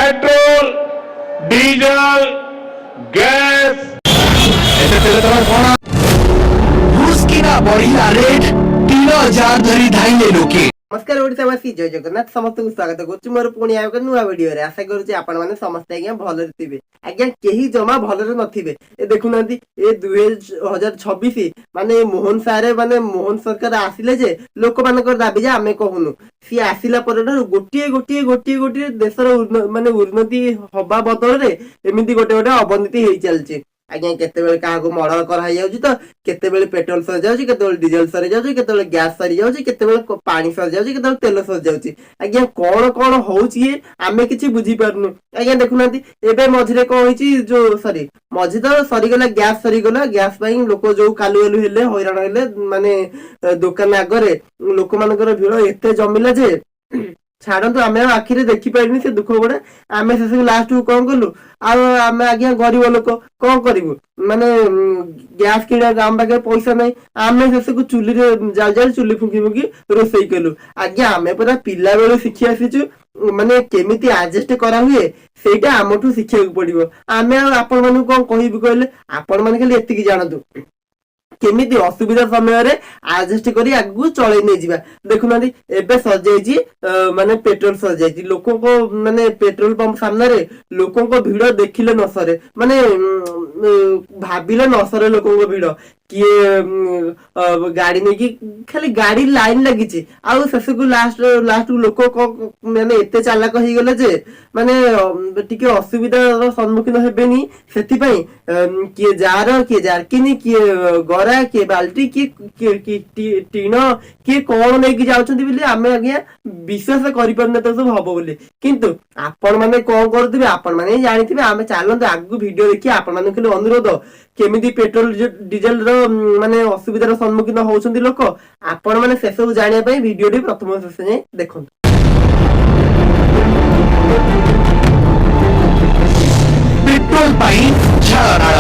Petrol diesel gas घुस किना बढ़िया रेट 3000 धरी धाइले लोके। नमस्कार ओडिशावासी जय जगन्नाथ समस्त को स्वागत करुच्ची मोर पुणी आयो एक नुआ वीडियो रे आशा करूची आपण माने समस्त आज्ञा भले थिबे आज्ञा केही जमा भले नथिबे ए देखुनांती ए 2026 माने मोहन सारे माने मोहन सरकार आसिले जे लोक मानकर दाबी जे आमे कहूनु सी आसिला पर गोटिए देशर माने उन्नति हबा बदल रे एमिति गोटे अवनति हेई चलची आज्ञा केतेबेले काहाको मर्डर कराई जाउची तो केतेबेले पेट्रोल सर जाउची केतेबेले डीजल सर जाउची केतेबेले गैस सर जाउची केतेबेले पानी सर जाउची केतेबेले तेल सर जाउची आज्ञा कोन होउची ये आमे किछि बुझी परनु आज्ञा देखुनांती एबे मझिरे को होईची जो सॉरी मझि तो सरी गला गैस पई लोक जो कालु एलु हेले हैरान हेले माने दुकान आगरे लोक मानकर भीड़ एते जमिला जे छाड़ू आम आखिरे देखी पारे से दुख गोटे आम से लास्ट को कौन कलु आम आज्ञा गरीब लोक कौन करूँ माने गैस किणा आम पाखे पैसा नहीं आम से चुली जाल जाल चुली फुंकी फुंकी रोसई कलु आज्ञा आम पूरा पिला बेलू शिखी आसीचु माने केमिति एडजस्ट करा हुए सेटा आमठू शिखिया पड़ो आम आपण मानू कौन कहबी कहले आपण माने खाली एतिकी जानतु केमिति असुविधा समय रे एडजस्ट करी आगु चलै नै जिबा देखुना एबे सजाइछि माने पेट्रोल सजाइछि लोक को माने पेट्रोल पंप सामने रे लोक को भीड़ देखिले न सरे माने भाबिले न सरे लोक को भीड़ किए गाड़ी नहीं कि खाली गाड़ी लाइन लगी आउ शेष को लास्ट लोक माने एते चालाक हो गले जे माने टिके असुविधार सम्मुखीन हेबेनी सेति पई किए जार किनी किए गरा किए बाल्टी किए टीन किए कौन नहीं जाउछंती बोली आमे आज्ञा विश्वास करि परने तो सब हबो बोली किंतु आपण माने कौन करथिबे आपण माने जानिथिबे आमे चालंतु आगु वीडियो देखि आपण माने खाली अनुरोध केमिति पेट्रोल डीजल रो माने असुविधार सम्मुखीन होउछंती लोक आपण माने से सब जानिया पई वीडियो टी प्रथम शेष जाय देखंतु। पेट्रोल पाई झाड़ाड़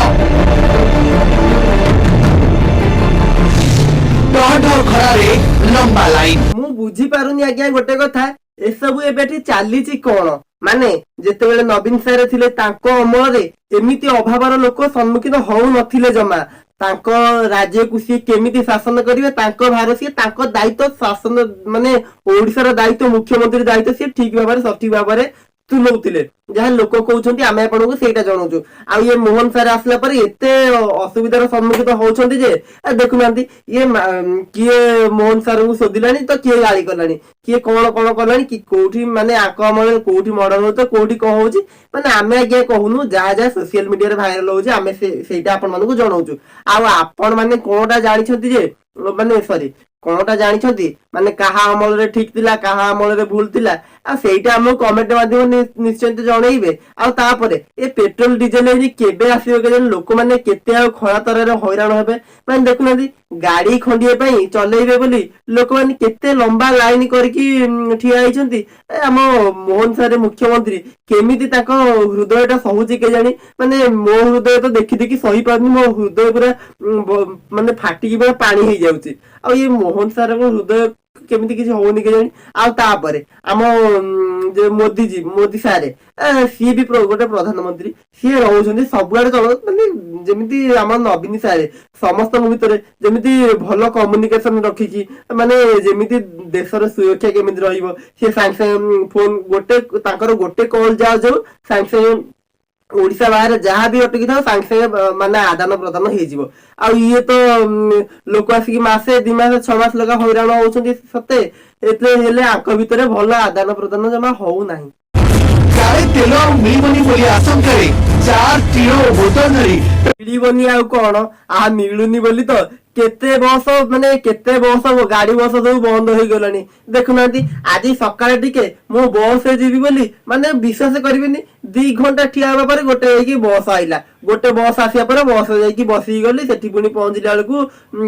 डर खरारे लंबा लाइन मु बुझी पारुनी आज्ञा गोटे कथा ए सब एबेठी चालीची कोन माने जेतेबेले नवीन सारे थिले तांको अमल रे एमिति अभावर लोक सम्मुखीन होउ नथिले जमा तांको राज्य को सी केमिति शासन करिवे तांको भारतीय तांको दायित्व शासन माने ओडिसा दायित्व मुख्यमंत्री दायित्व सी ठीक भाबरे सठिक भाबरे तुलौतिले जहाँ लोक कहउछंती आमे आपनको सेटा जणाउछु आ ये मोहन सर आसला पर एते असुविधार सम्मुखीन होउछंती जे देखुनांती ये किए मोहन सर को सोदिलानी तो किए गाली करलानी किए कोन करलानी कि कोठी माने आकमल कोठी मर्डर हो तो कोठी को होउची माने आमे आगे कहूनु जा सोशल मीडिया रे वायरल होउची आमे सेटा आपन मानको जणाउछु आ आपन माने कोनटा जानि छथि जे माने सॉरी कोनटा जानि छथि माने कहा अमल रे ठीक थिला कहा अमल रे भूल थिला आ सेटा हम कमेंट माध्यम निश्चय जणैबे आ तापरे ए पेट्रोल डीजल ए केबे आसीबे के लोक माने केते आ खरा तरह हैरान हेबे माने देखुनांती गाड़ी खंडिए पई चलेइबे बोली लोक माने केते लंबा लाइन करकी ठिया आइछंती हम मोहन सारे मुख्यमंत्री केमिति ताको हृदयटा सहुची के जानी माने मो हृदय तो देखि देखि सही पानी मो हृदय पूरा माने फाटी पूरा पानी हे जाउची आ ये मोहन सारे को हृदय केमिति किछि होउनी के जानी आ तापरे हम जे मोदी सारे सी भी गोटे प्रधानमंत्री सी रहउछंती सबुआडे चल माने जेमिति हम नवीन सारे समस्त भितर जेमिति भलो कम्युनिकेशन रखिकी माने जेमिति देशर सुरक्षा केमिति रहिबो से सांगे फोन गोटे तांकर गोटे कॉल जाउ सांगे ओडिशा बाहर जहाँ भी अटकी था सांगे माने आदान प्रदान हो ये तो लोक आसिक मासे 2 मास 6 मास लगा हैरान होउछंती सते एतले हेले आंक भितर भलो आदान प्रदान जमा होउ नाही गाड़ी तेल मिलबनी बोली आशंका रे 4 किलो बोतल धरी मिलबनी आ कोन आ मिलुनी बोली तो केते बस माने केते बस गाड़ी बस सब बंद हो गलानी देखुनांती आज सकाळे टिके मो बस से जीवी बोली माने विश्वास करिवेनी 2 घंटा ठिया होबा पर गोटे होई बस आइला गोटे बस आसिया पर बस जाई बसी गली सेठी पुनी पहुंचला बेलकू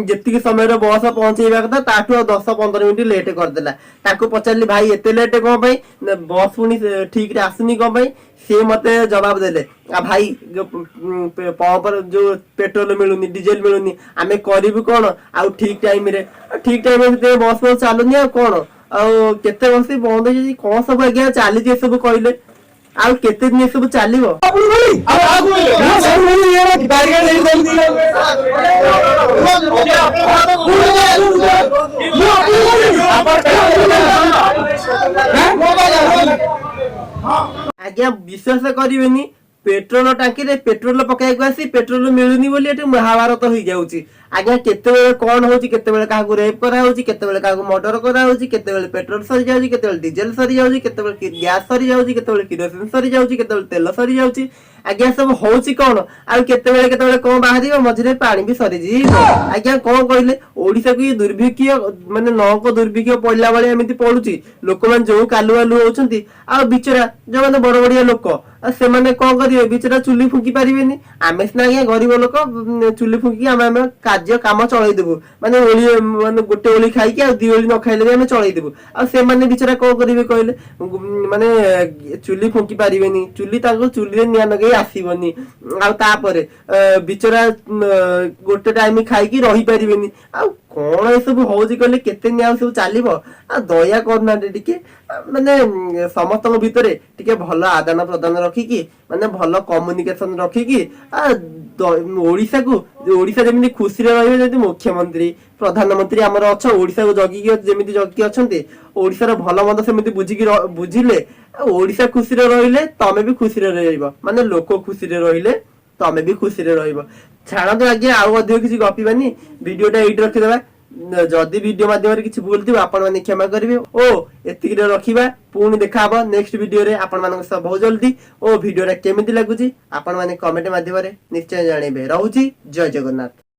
जेतिकी समय रे बस पहुंचेबा कथा ताठू 10-15 मिनिट लेट कर देला ताको पचारली भाई एते लेट कोन भाई बस पुनी ठीक रे आसुनी कोन भाई से मते जवाब देले आ भाई पंप जो पेट्रोल मिलुनी डीजल मिलुनी आमे करिबु कोन आ ठीक टाइम रे बस चालुनी आ कोन आ केते बस बंद हो कोन सब आज्ञा चली सब कहले ଆଉ କେତେ ଦିନ ଏସବୁ ଚାଲିବ? ଆଜ୍ଞା ବିଶ୍ୱାସ କରିବେନି, पेट्रोल टांकी रे पेट्रोल पकाइक आसी पेट्रोल मिलुनी बोली एठी महाभारत होई जाउची। आज्ञा केतेबेले कोन होउची, केतेबेले काहाकू रेप करा होउची, केतेबेले काहाकू मर्डर करा होउची, केतेबेले पेट्रोल सरी जाउची, केतेबेले डीजल सरी जाउची, केतेबेले गैस सरी जाउची, केतेबेले किरोसिन सरी जाउची, केतेबेले तेल सरी जाउची। आज्ञा सब होउची कोन आ केतेबेले कोन बाहरिबो मझिरे पानी भी सरी जी। आज्ञा कोन कहिले ओडिसा को दुर्भिक्ष माने नौको दुर्भिक्ष पड़ला बेले एमिति पडुची। लोक मान जो कालु आलु होउचंती आ बिचरा जो माने बड़ बड़िया लोक से माने कोन करिवे बिचरा चुली फुकी पारिबेनी। आमे सिना आज्ञा गरीब लोक चुली फुकी आमे कार्य काम चलाई देबु माने ओली माने गोटे ओली खाई के आ दी ओली न खाइले भी आमे चलाई देबु। आ से माने बिचरा कोन करिवे कहले माने चुली फुकी पारिबेनी, चुली ताको चुली रे निया नगे आसीबनी। आ तापरे बिचरा गोटे टाइम खाई की रही पारिबेनी। आ कोन ए सब होउची कहले केते निया सब चालिबो। आ दया करना टिके माने समस्त भितरे टिके भलो आदान प्रदान रखी की माने भलो कम्युनिकेशन रखी की ओडिसा को ओडिसा जेमिति खुशी रे रहिबे जदि मुख्यमंत्री प्रधानमंत्री हमर अच्छा ओडिसा को जगी के जेमिति जगी अछंती ओडिसा रो भलो मंद सेमिति बुझी की बुझिले ओडिसा खुशी रे रहिले तमे भी खुशी रे रहिबो। माने लोक खुशी रे रहिले तमे भी खुशी रे रहिबो। छाड़ा तो आज्ञा आउ अधिक किछि गपिबानी, वीडियोटा एइट रखि देबा। जदि वीडियो माध्यम रे किछि भूल थिबो आपण माने क्षमा करिवे। ओ एतिक रे रखिबा, पुणी देखा हबो नेक्स्ट वीडियो रे आपण मानक सब बहुत जल्दी। ओ वीडियोटा केमिति लागुची आपण माने कमेंट माध्यम रे निश्चय जानिबे। रहूची, जय जगन्नाथ।